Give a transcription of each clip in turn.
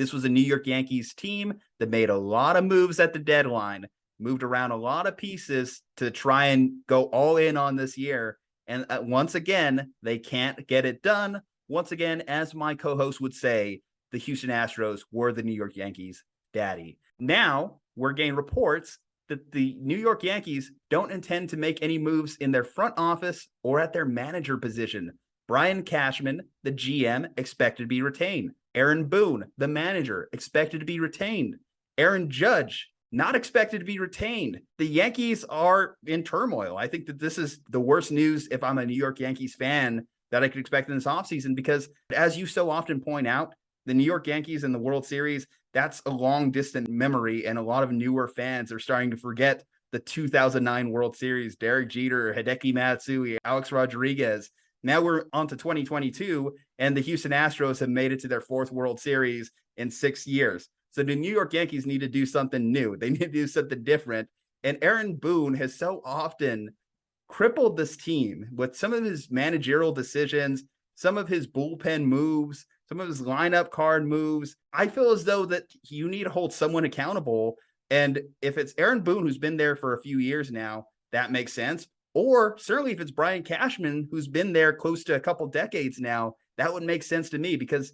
This was a New York Yankees team that made a lot of moves at the deadline, moved around a lot of pieces to try and go all in on this year. And once again, they can't get it done. Once again, as my co-host would say, the Houston Astros were the New York Yankees' daddy. Now we're getting reports that the New York Yankees don't intend to make any moves in their front office or at their manager position. Brian Cashman, the GM, expected to be retained. Aaron Boone, the manager, expected to be retained. Aaron Judge, not expected to be retained. The Yankees are in turmoil. I think that this is the worst news if I'm a New York Yankees fan that I could expect in this offseason, because as you so often point out, the New York Yankees in the World Series, that's a long distant memory, and a lot of newer fans are starting to forget the 2009 World Series. Derek Jeter, Hideki Matsui, Alex Rodriguez. Now we're on to 2022, and the Houston Astros have made it to their fourth World Series in 6 years. So the New York Yankees need to do something new. They need to do something different. And Aaron Boone has so often crippled this team with some of his managerial decisions, some of his bullpen moves, some of his lineup card moves. I feel as though that you need to hold someone accountable. And if it's Aaron Boone, who's been there for a few years now, that makes sense. Or certainly if it's Brian Cashman, who's been there close to a couple decades now, that would make sense to me, because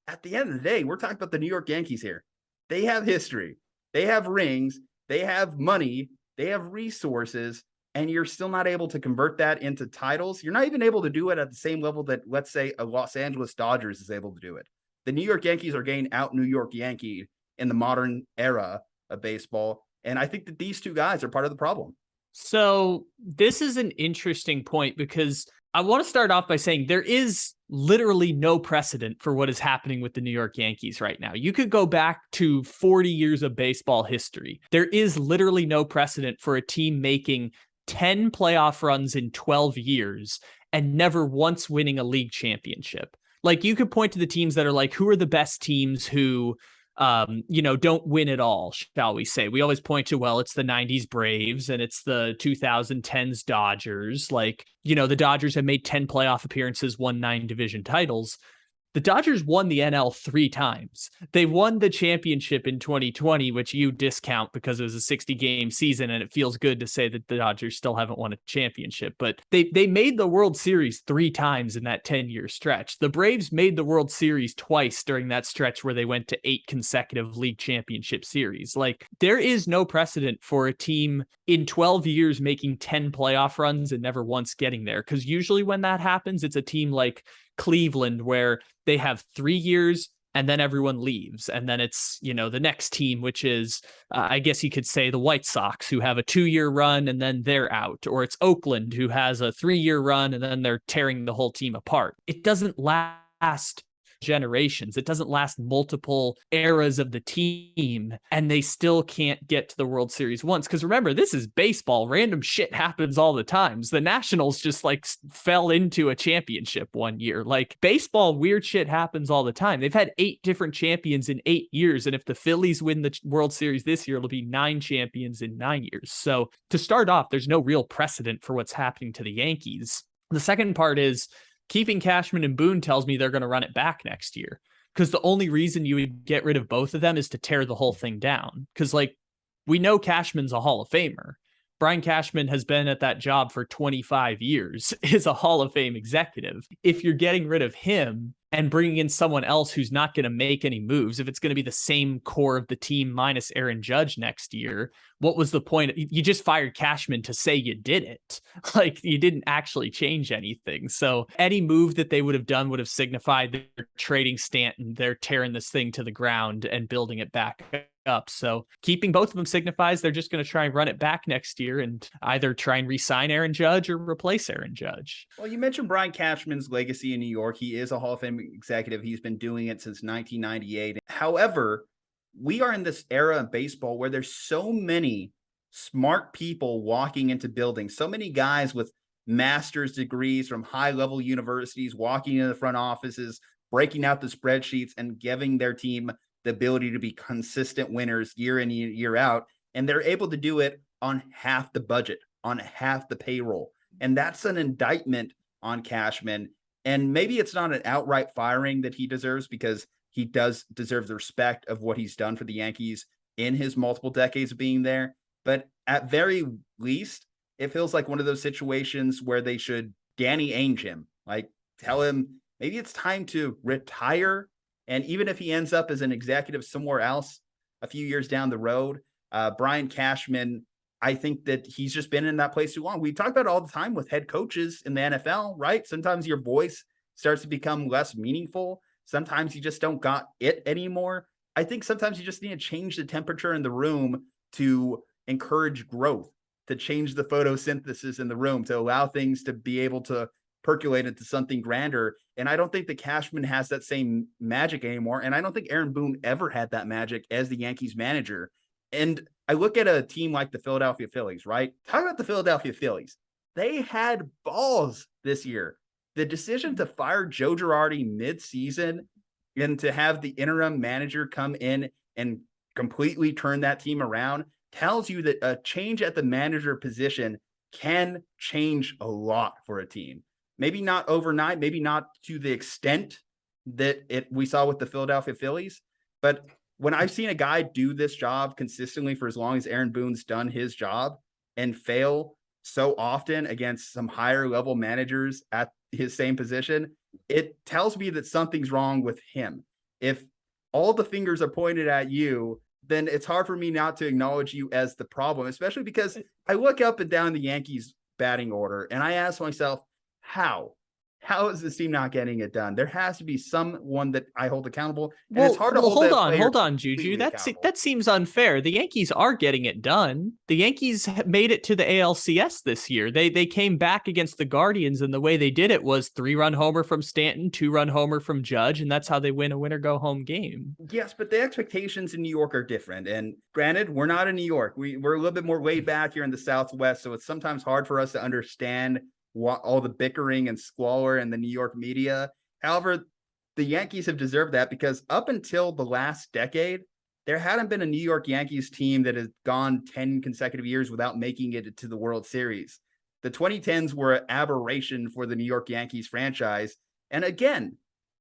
at the end of the day, we're talking about the New York Yankees here. They have history, they have rings, they have money, they have resources, and you're still not able to convert that into titles. You're not even able to do it at the same level that, let's say, a Los Angeles Dodgers is able to do it. The New York Yankees are getting out New York Yankee in the modern era of baseball, and I think that these two guys are part of the problem. So this is an interesting point, because I want to start off by saying there is literally no precedent for what is happening with the New York Yankees right now. You could go back to 40 years of baseball history. There is literally no precedent for a team making 10 playoff runs in 12 years and never once winning a league championship. Like, you could point to the teams that are like, who are the best teams who don't win at all, shall we say. We always point to, well, it's the 90s Braves and it's the 2010s Dodgers. Like, the Dodgers have made 10 playoff appearances, won 9 division titles. The Dodgers won the NL 3 times. They won the championship in 2020, which you discount because it was a 60-game season, and it feels good to say that the Dodgers still haven't won a championship. But they made the World Series 3 times in that 10-year stretch. The Braves made the World Series twice during that stretch where they went to 8 consecutive league championship series. Like, there is no precedent for a team in 12 years making 10 playoff runs and never once getting there. Because usually when that happens, it's a team like Cleveland, where they have 3 years and then everyone leaves. And then it's, the next team, which is, I guess you could say, the White Sox, who have a 2-year run and then they're out. Or it's Oakland, who has a 3-year run and then they're tearing the whole team apart. It doesn't last generations. It doesn't last multiple eras of the team, and they still can't get to the World Series once. Because remember, this is baseball. Random shit happens all the times. The Nationals just fell into a championship one year. Like, baseball, weird shit happens all the time. They've had 8 different champions in 8 years, and if the Phillies win the World Series this year, it'll be 9 champions in 9 years. So to start off, there's no real precedent for what's happening to the Yankees. The second part is, keeping Cashman and Boone tells me they're going to run it back next year, because the only reason you would get rid of both of them is to tear the whole thing down. Because, we know Cashman's a Hall of Famer. Brian Cashman has been at that job for 25 years, is a Hall of Fame executive. If you're getting rid of him and bringing in someone else who's not going to make any moves, if it's going to be the same core of the team minus Aaron Judge next year, what was the point? You just fired Cashman to say you did it. You didn't actually change anything. So any move that they would have done would have signified they're trading Stanton, they're tearing this thing to the ground and building it back up. So keeping both of them signifies they're just going to try and run it back next year and either try and re-sign Aaron Judge or replace Aaron Judge. Well, you mentioned Brian Cashman's legacy in New York. He is a Hall of Fame executive. He's been doing it since 1998. However, we are in this era of baseball where there's so many smart people walking into buildings, so many guys with master's degrees from high-level universities walking into the front offices, breaking out the spreadsheets and giving their team the ability to be consistent winners year in, year out. And they're able to do it on half the budget, on half the payroll. And that's an indictment on Cashman. And maybe it's not an outright firing that he deserves, because he does deserve the respect of what he's done for the Yankees in his multiple decades of being there. But at very least, it feels like one of those situations where they should Danny Ainge him, like tell him maybe it's time to retire. And even if he ends up as an executive somewhere else a few years down the road, Brian Cashman, I think that he's just been in that place too long. We talk about it all the time with head coaches in the NFL, right? Sometimes your voice starts to become less meaningful. Sometimes you just don't got it anymore. I think sometimes you just need to change the temperature in the room to encourage growth, to change the photosynthesis in the room, to allow things to be able to percolate into something grander. And I don't think that Cashman has that same magic anymore. And I don't think Aaron Boone ever had that magic as the Yankees manager. And I look at a team like the Philadelphia Phillies, right? Talk about the Philadelphia Phillies. They had balls this year. The decision to fire Joe Girardi mid-season and to have the interim manager come in and completely turn that team around tells you that a change at the manager position can change a lot for a team. Maybe not overnight, maybe not to the extent that we saw with the Philadelphia Phillies, but when I've seen a guy do this job consistently for as long as Aaron Boone's done his job and fail so often against some higher level managers at his same position, it tells me that something's wrong with him. If all the fingers are pointed at you, then it's hard for me not to acknowledge you as the problem, especially because I look up and down the Yankees batting order and I ask myself, how is this team not getting it done? There has to be someone that I hold accountable. And it's hard to hold on, Juju. That seems unfair. The Yankees are getting it done. The Yankees made it to the ALCS this year. They came back against the Guardians, and the way they did it was 3-run homer from Stanton, 2-run homer from Judge, and that's how they win a winner-go-home game. Yes, but the expectations in New York are different. And granted, we're not in New York. We're a little bit more laid back here in the Southwest, so it's sometimes hard for us to understand all the bickering and squalor in the New York media. However, the Yankees have deserved that because up until the last decade, there hadn't been a New York Yankees team that has gone 10 consecutive years without making it to the World Series. The 2010s were an aberration for the New York Yankees franchise. And again,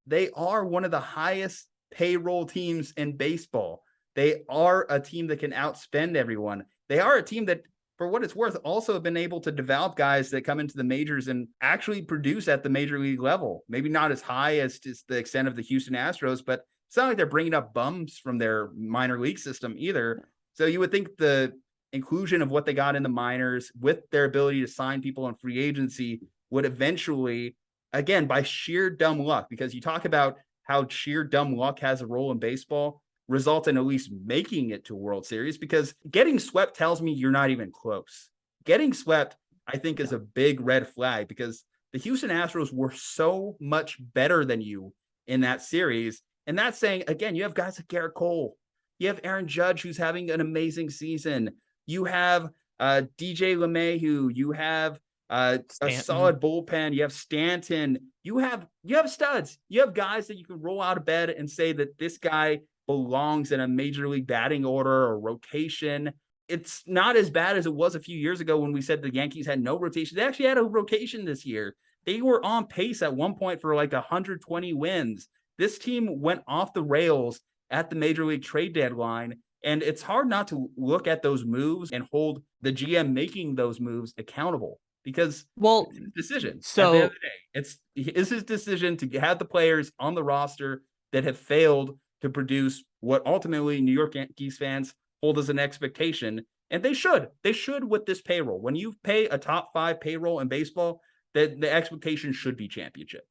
they are one of the highest payroll teams in baseball. They are a team that can outspend everyone. They are a team that, for what it's worth, also have been able to develop guys that come into the majors and actually produce at the major league level. Maybe not as high as the extent of the Houston Astros, but it's not like they're bringing up bums from their minor league system either. So you would think the inclusion of what they got in the minors with their ability to sign people on free agency would eventually, again, by sheer dumb luck, because you talk about how sheer dumb luck has a role in baseball, result in at least making it to a World Series, because getting swept tells me you're not even close. Getting swept, I think, is a big red flag because the Houston Astros were so much better than you in that series. And that's saying, again, you have guys like Garrett Cole. You have Aaron Judge, who's having an amazing season. You have DJ LeMahieu. You have a solid bullpen. You have Stanton. You have studs. You have guys that you can roll out of bed and say that this guy belongs in a major league batting order or rotation. It's not as bad as it was a few years ago when we said the Yankees had no rotation. They actually had a rotation this year. They were on pace at one point for like 120 wins. This team went off the rails at the major league trade deadline. And it's hard not to look at those moves and hold the GM making those moves accountable because it's his decision. So at the end of the day, it's his decision to have the players on the roster that have failed to produce what ultimately New York Yankees fans hold as an expectation. And they should with this payroll. When you pay a top 5 payroll in baseball, the expectation should be championship.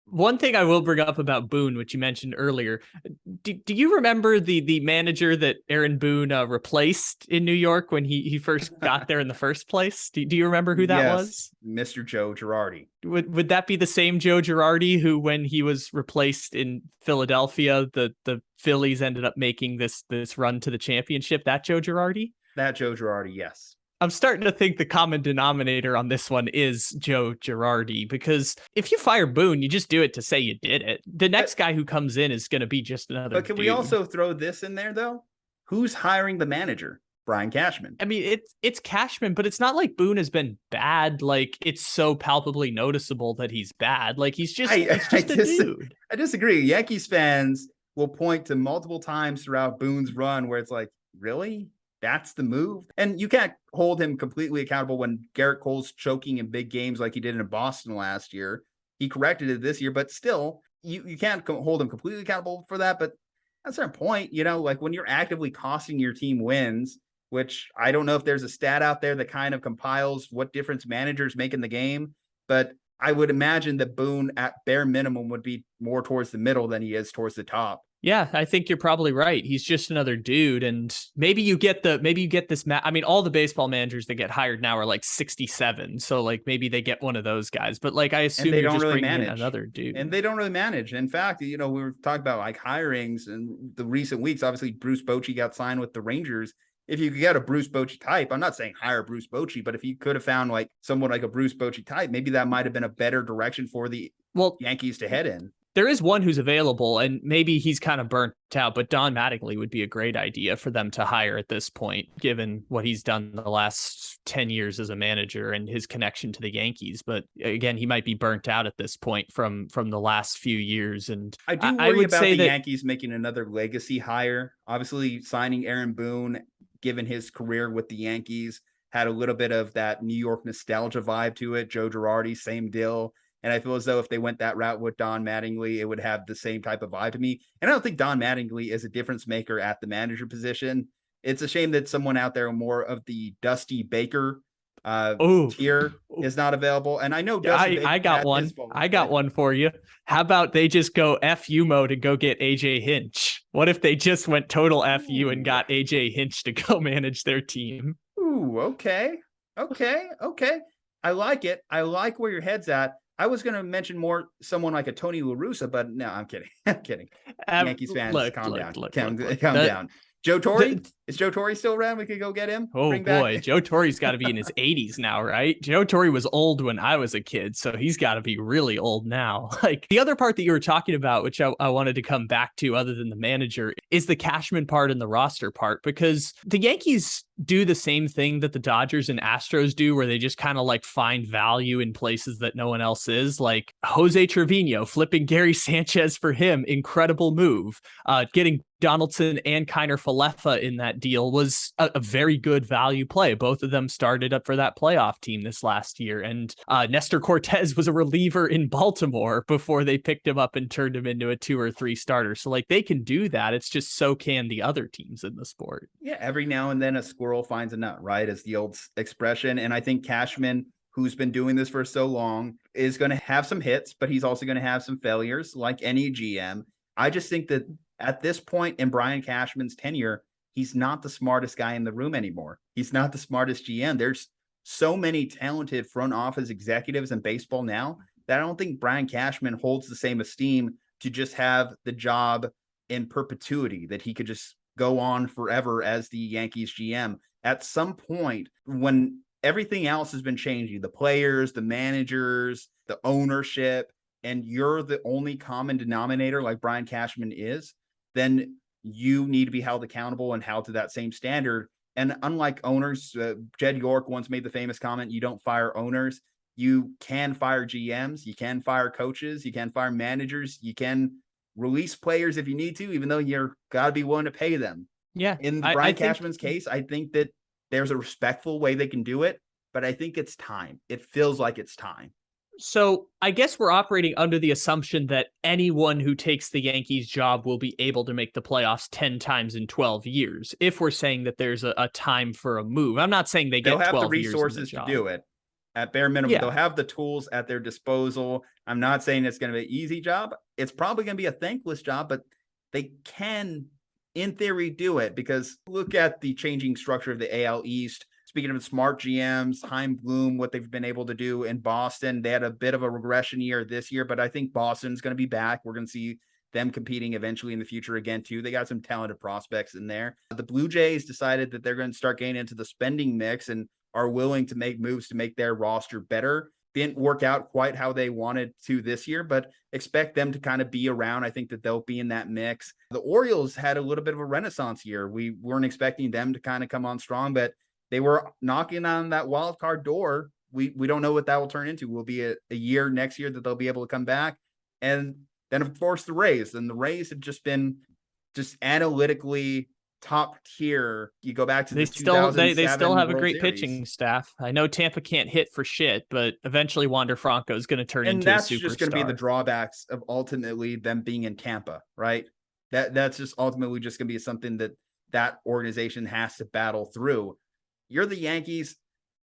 One thing I will bring up about Boone, which you mentioned earlier, do you remember the manager that Aaron Boone replaced in New York when he first got there in the first place? Do you remember who that was? Mr. Joe Girardi. Would that be the same Joe Girardi who, when he was replaced in Philadelphia, the Phillies ended up making this run to the championship? That Joe Girardi? That Joe Girardi, yes. I'm starting to think the common denominator on this one is Joe Girardi, because if you fire Boone, you just do it to say you did it. The next guy who comes in is going to be just another But can we also throw this in there, though? Who's hiring the manager? Brian Cashman. I mean, it's Cashman, but it's not like Boone has been bad. Like, it's so palpably noticeable that he's bad. Like, he's just a dude. I disagree. Yankees fans will point to multiple times throughout Boone's run where it's like, really? That's the move? And you can't hold him completely accountable when Garrett Cole's choking in big games like he did in Boston last year. He corrected it this year, but still, you can't hold him completely accountable for that. But that's our point, like when you're actively costing your team wins, which I don't know if there's a stat out there that kind of compiles what difference managers make in the game, but I would imagine that Boone at bare minimum would be more towards the middle than he is towards the top. Yeah, I think you're probably right. He's just another dude. And maybe you get this. I mean, all the baseball managers that get hired now are like 67. So like maybe they get one of those guys, but like I assume they you're don't just really bringing in manage. another dude. And they don't really manage. In fact, we were talking about like hirings and the recent weeks. Obviously, Bruce Bochy got signed with the Rangers. If you could get a Bruce Bochy type, I'm not saying hire Bruce Bochy, but if you could have found like someone like a Bruce Bochy type, maybe that might have been a better direction for the Yankees to head in. There is one who's available, and maybe he's kind of burnt out, but Don Mattingly would be a great idea for them to hire at this point, given what he's done the last 10 years as a manager and his connection to the Yankees. But again, he might be burnt out at this point from the last few years. And I do worry about the Yankees making another legacy hire. Obviously, signing Aaron Boone, given his career with the Yankees, had a little bit of that New York nostalgia vibe to it. Joe Girardi, same deal. And I feel as though if they went that route with Don Mattingly, it would have the same type of vibe to me. And I don't think Don Mattingly is a difference maker at the manager position. It's a shame that someone out there more of the Dusty Baker tier is not available. And I know Dusty I got one. I got one for you. How about they just go FU mode and go get AJ Hinch? What if they just went total FU and got AJ Hinch to go manage their team? Ooh, okay. I like it. I like where your head's at. I was going to mention someone like a Tony La Russa, but no, I'm kidding. Yankees fans, calm down. Joe Torre? Is Joe Torre still around? We could go get him. Oh boy, Joe Torre's got to be in his 80s now, right? Joe Torre was old when I was a kid, so he's got to be really old now. Like the other part that you were talking about, which I wanted to come back to other than the manager, is the Cashman part and the roster part, because the Yankees do the same thing that the Dodgers and Astros do, where they just kind of like find value in places that no one else is. Like Jose Trevino flipping Gary Sanchez for him, incredible move. Getting Donaldson and Kiner Falefa in that deal was a very good value play. Both of them started up for that playoff team this last year. And Nestor Cortez was a reliever in Baltimore before they picked him up and turned him into a 2 or 3 starter. So like they can do that. It's just so can the other teams in the sport. Yeah, every now and then a squirrel finds a nut, right? Is the old expression. And I think Cashman, who's been doing this for so long, is going to have some hits, but he's also going to have some failures like any GM. I just think that at this point in Brian Cashman's tenure, he's not the smartest guy in the room anymore. He's not the smartest GM. There's so many talented front office executives in baseball now that I don't think Brian Cashman holds the same esteem to just have the job in perpetuity, that he could just go on forever as the Yankees GM. At some point, when everything else has been changing, the players, the managers, the ownership, and you're the only common denominator like Brian Cashman is, then you need to be held accountable and held to that same standard. And unlike owners, Jed York once made the famous comment, you don't fire owners. You can fire GMs, you can fire coaches, you can fire managers, you can release players if you need to, even though you're got to be willing to pay them. Yeah. In Brian Cashman's case, I think that there's a respectful way they can do it, but I think it's time. It feels like it's time. So I guess we're operating under the assumption that anyone who takes the Yankees job will be able to make the playoffs 10 times in 12 years. If we're saying that there's a time for a move, I'm not saying they'll have the resources to do it. At bare minimum, yeah. They'll have the tools at their disposal. I'm not saying it's going to be an easy job. It's probably going to be a thankless job, but they can, in theory, do it, because look at the changing structure of the AL East. Speaking of smart GMs, Chaim Bloom, what they've been able to do in Boston, they had a bit of a regression year this year, but I think Boston's going to be back. We're going to see them competing eventually in the future again, too. They got some talented prospects in there. The Blue Jays decided that they're going to start getting into the spending mix and are willing to make moves to make their roster better. Didn't work out quite how they wanted to this year, but expect them to kind of be around. I think that they'll be in that mix. The Orioles had a little bit of a renaissance year. We weren't expecting them to kind of come on strong, but they were knocking on that wild card door. We don't know what that will turn into. Will be a year next year that they'll be able to come back. And Then of course the Rays, and the Rays have just been just analytically top tier. You go back to the They still 2007 have a World great Series. pitching staff. I know Tampa can't hit for shit, but eventually Wander Franco is going to turn And into a that's just going to be the superstar. drawbacks of ultimately them being in Tampa, right? That's just ultimately just going to be something that organization has to battle through. You're the Yankees.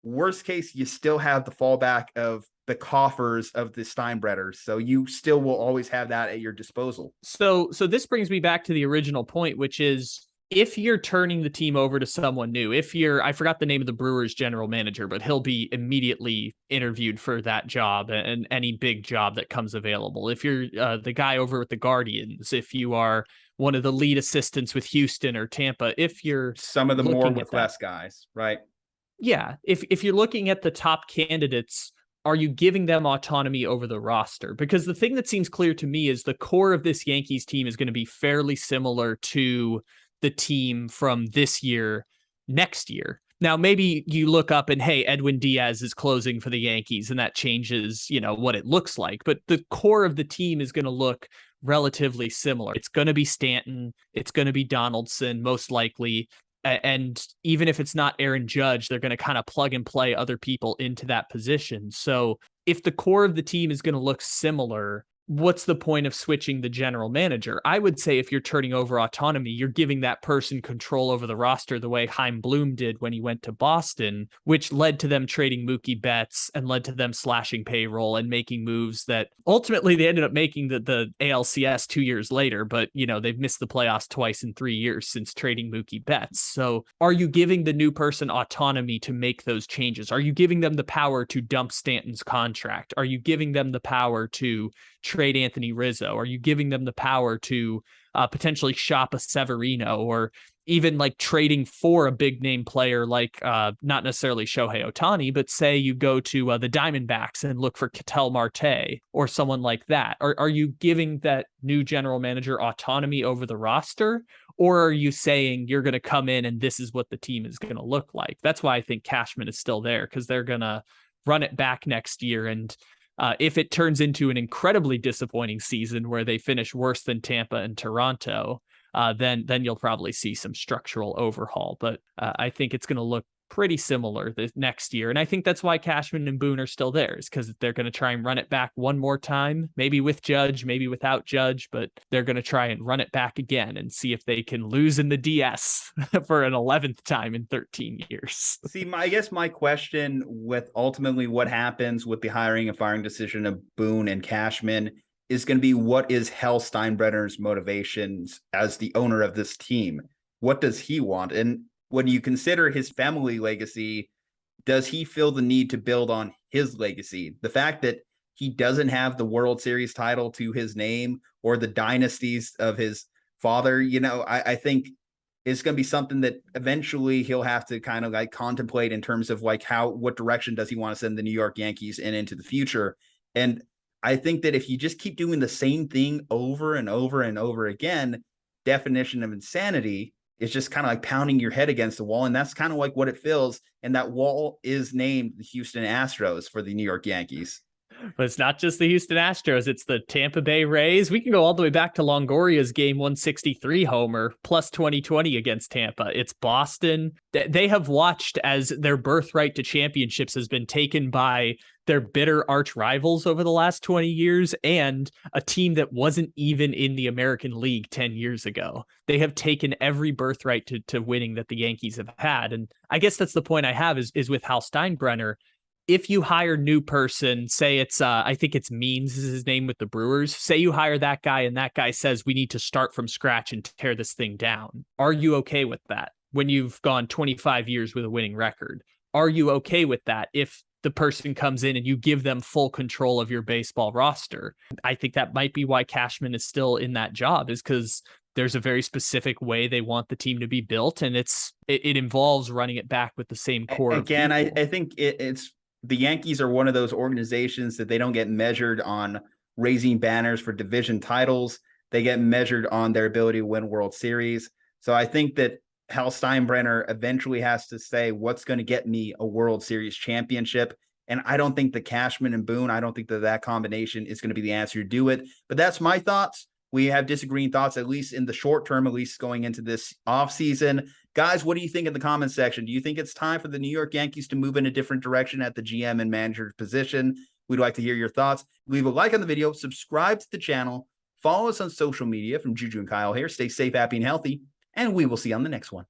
Worst case, you still have the fallback of the coffers of the Steinbrenners. So you still will always have that at your disposal. So this brings me back to the original point, which is if you're turning the team over to someone new, I forgot the name of the Brewers general manager, but he'll be immediately interviewed for that job and any big job that comes available. If you're the guy over with the Guardians, if you are one of the lead assistants with Houston or Tampa, if you're some of the more with less guys, right? Yeah. If you're looking at the top candidates, are you giving them autonomy over the roster? Because the thing that seems clear to me is the core of this Yankees team is going to be fairly similar to the team from this year, next year. Now, maybe you look up and, hey, Edwin Diaz is closing for the Yankees, and that changes, what it looks like. But the core of the team is going to look relatively similar. It's going to be Stanton. It's going to be Donaldson, most likely. And even if it's not Aaron Judge, they're going to kind of plug and play other people into that position. So if the core of the team is going to look similar, what's the point of switching the general manager? I would say if you're turning over autonomy, you're giving that person control over the roster the way Chaim Bloom did when he went to Boston, which led to them trading Mookie Betts and led to them slashing payroll and making moves that ultimately they ended up making the ALCS 2 years later. But, they've missed the playoffs twice in 3 years since trading Mookie Betts. So are you giving the new person autonomy to make those changes? Are you giving them the power to dump Stanton's contract? Are you giving them the power to trade Anthony Rizzo? Are you giving them the power to potentially shop a Severino, or even like trading for a big name player like not necessarily Shohei Ohtani, but say you go to the Diamondbacks and look for Ketel Marte or someone like that? Are you giving that new general manager autonomy over the roster? Or are you saying you're going to come in and this is what the team is going to look like? That's why I think Cashman is still there, because they're going to run it back next year. And if it turns into an incredibly disappointing season where they finish worse than Tampa and Toronto, then you'll probably see some structural overhaul. But I think it's going to look pretty similar the next year. And I think that's why Cashman and Boone are still there, is because they're going to try and run it back one more time, maybe with Judge, maybe without Judge, but they're going to try and run it back again and see if they can lose in the DS for an 11th time in 13 years. See, I guess my question with ultimately what happens with the hiring and firing decision of Boone and Cashman is going to be, what is Hal Steinbrenner's motivations as the owner of this team? What does he want? And when you consider his family legacy, does he feel the need to build on his legacy? The fact that he doesn't have the World Series title to his name or the dynasties of his father, I think it's going to be something that eventually he'll have to kind of like contemplate in terms of like what direction does he want to send the New York Yankees into the future. And I think that if you just keep doing the same thing over and over and over again, definition of insanity, it's just kind of like pounding your head against the wall. And that's kind of like what it feels. And that wall is named the Houston Astros for the New York Yankees. But it's not just the Houston Astros. It's the Tampa Bay Rays. We can go all the way back to Longoria's game 163 homer plus 2020 against Tampa. It's Boston. They have watched as their birthright to championships has been taken by their bitter arch rivals over the last 20 years and a team that wasn't even in the American League 10 years ago. They have taken every birthright to winning that the Yankees have had. And I guess that's the point I have is with Hal Steinbrenner. If you hire new person, say it's, I think it's Means is his name with the Brewers. Say you hire that guy and that guy says we need to start from scratch and tear this thing down. Are you okay with that when you've gone 25 years with a winning record? Are you okay with that if the person comes in and you give them full control of your baseball roster? I think that might be why Cashman is still in that job, is because there's a very specific way they want the team to be built. And it involves running it back with the same core. Again, I think it's, the Yankees are one of those organizations that they don't get measured on raising banners for division titles. They get measured on their ability to win World Series. So I think that Hal Steinbrenner eventually has to say, what's going to get me a World Series championship? And I don't think the Cashman and Boone, I don't think that combination is going to be the answer to do it. But that's my thoughts. We have disagreeing thoughts, at least in the short term, at least going into this offseason. Guys, what do you think in the comments section? Do you think it's time for the New York Yankees to move in a different direction at the GM and manager position? We'd like to hear your thoughts. Leave a like on the video, subscribe to the channel, follow us on social media. From Juju and Kyle here. Stay safe, happy, and healthy, and we will see you on the next one.